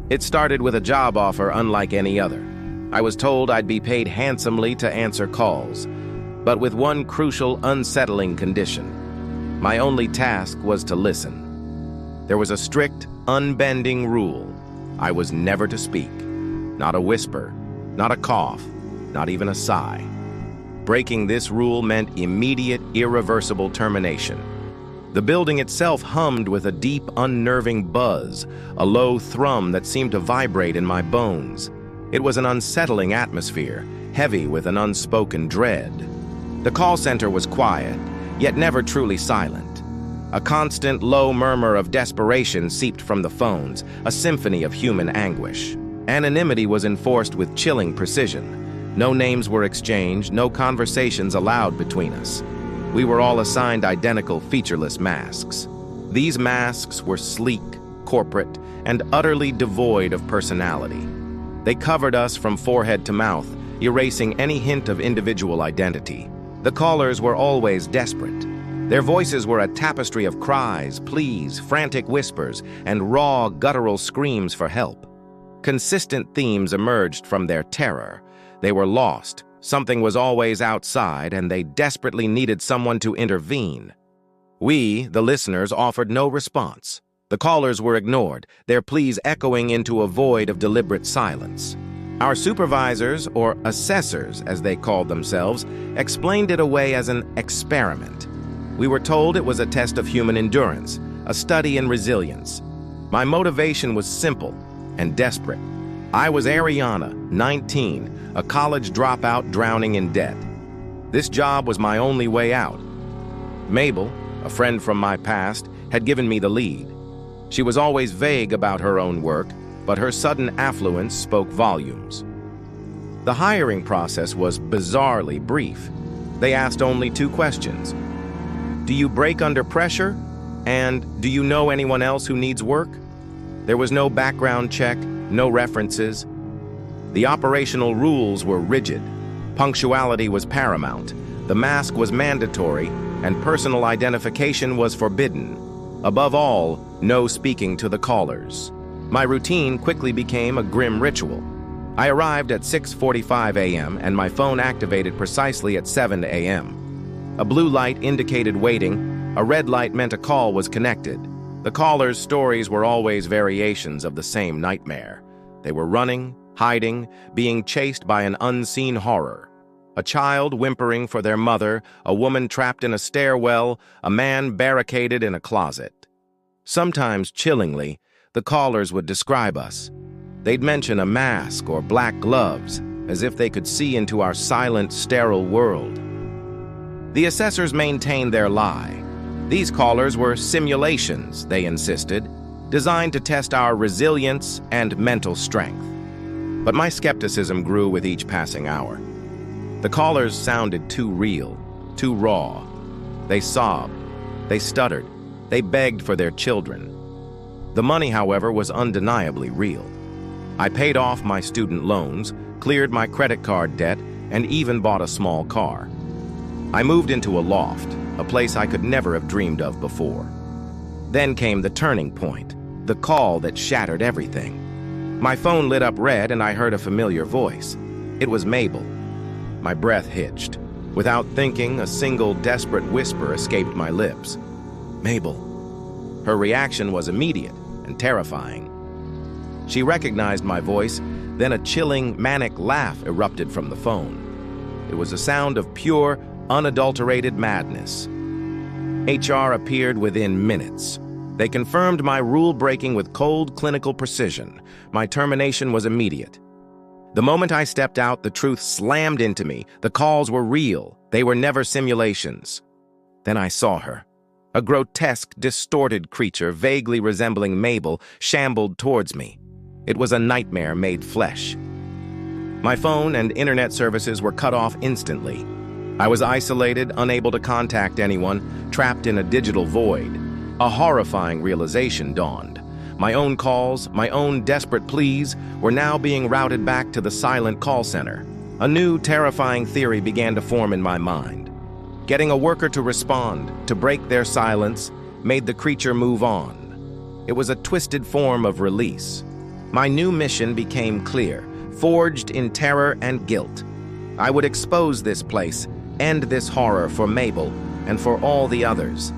It started with a job offer unlike any other. I was told I'd be paid handsomely to answer calls, but with one crucial, unsettling condition. My only task was to listen. There was a strict, unbending rule. I was never to speak. Not a whisper, not a cough, not even a sigh. Breaking this rule meant immediate, irreversible termination. The building itself hummed with a deep, unnerving buzz, a low thrum that seemed to vibrate in my bones. It was an unsettling atmosphere, heavy with an unspoken dread. The call center was quiet, yet never truly silent. A constant, low murmur of desperation seeped from the phones, a symphony of human anguish. Anonymity was enforced with chilling precision. No names were exchanged, no conversations allowed between us. We were all assigned identical, featureless masks. These masks were sleek, corporate, and utterly devoid of personality. They covered us from forehead to mouth, erasing any hint of individual identity. The callers were always desperate. Their voices were a tapestry of cries, pleas, frantic whispers, and raw, guttural screams for help. Consistent themes emerged from their terror. They were lost. Something was always outside, and they desperately needed someone to intervene. We, the listeners, offered no response. The callers were ignored, their pleas echoing into a void of deliberate silence. Our supervisors, or assessors as they called themselves, explained it away as an experiment. We were told it was a test of human endurance, a study in resilience. My motivation was simple and desperate. I was Ariana, 19, a college dropout drowning in debt. This job was my only way out. Mabel, a friend from my past, had given me the lead. She was always vague about her own work, but her sudden affluence spoke volumes. The hiring process was bizarrely brief. They asked only 2 questions. Do you break under pressure? And do you know anyone else who needs work? There was no background check, no references. The operational rules were rigid. Punctuality was paramount. The mask was mandatory, and personal identification was forbidden. Above all, no speaking to the callers. My routine quickly became a grim ritual. I arrived at 6:45 a.m. and my phone activated precisely at 7 a.m. A blue light indicated waiting. A red light meant a call was connected. The callers' stories were always variations of the same nightmare. They were running, hiding, being chased by an unseen horror. A child whimpering for their mother, a woman trapped in a stairwell, a man barricaded in a closet. Sometimes, chillingly, the callers would describe us. They'd mention a mask or black gloves, as if they could see into our silent, sterile world. The assessors maintained their lie. These callers were simulations, they insisted, designed to test our resilience and mental strength. But my skepticism grew with each passing hour. The callers sounded too real, too raw. They sobbed, they stuttered, they begged for their children. The money, however, was undeniably real. I paid off my student loans, cleared my credit card debt, and even bought a small car. I moved into a loft, a place I could never have dreamed of before. Then came the turning point, the call that shattered everything. My phone lit up red and I heard a familiar voice. It was Mabel. My breath hitched. Without thinking, a single desperate whisper escaped my lips. Mabel. Her reaction was immediate and terrifying. She recognized my voice, then a chilling, manic laugh erupted from the phone. It was a sound of pure, unadulterated madness. HR appeared within minutes. They confirmed my rule-breaking with cold, clinical precision. My termination was immediate. The moment I stepped out, the truth slammed into me. The calls were real. They were never simulations. Then I saw her. A grotesque, distorted creature, vaguely resembling Mabel, shambled towards me. It was a nightmare made flesh. My phone and internet services were cut off instantly. I was isolated, unable to contact anyone, trapped in a digital void. A horrifying realization dawned. My own calls, my own desperate pleas, were now being routed back to the silent call center. A new, terrifying theory began to form in my mind. Getting a worker to respond, to break their silence, made the creature move on. It was a twisted form of release. My new mission became clear, forged in terror and guilt. I would expose this place, end this horror for Mabel and for all the others.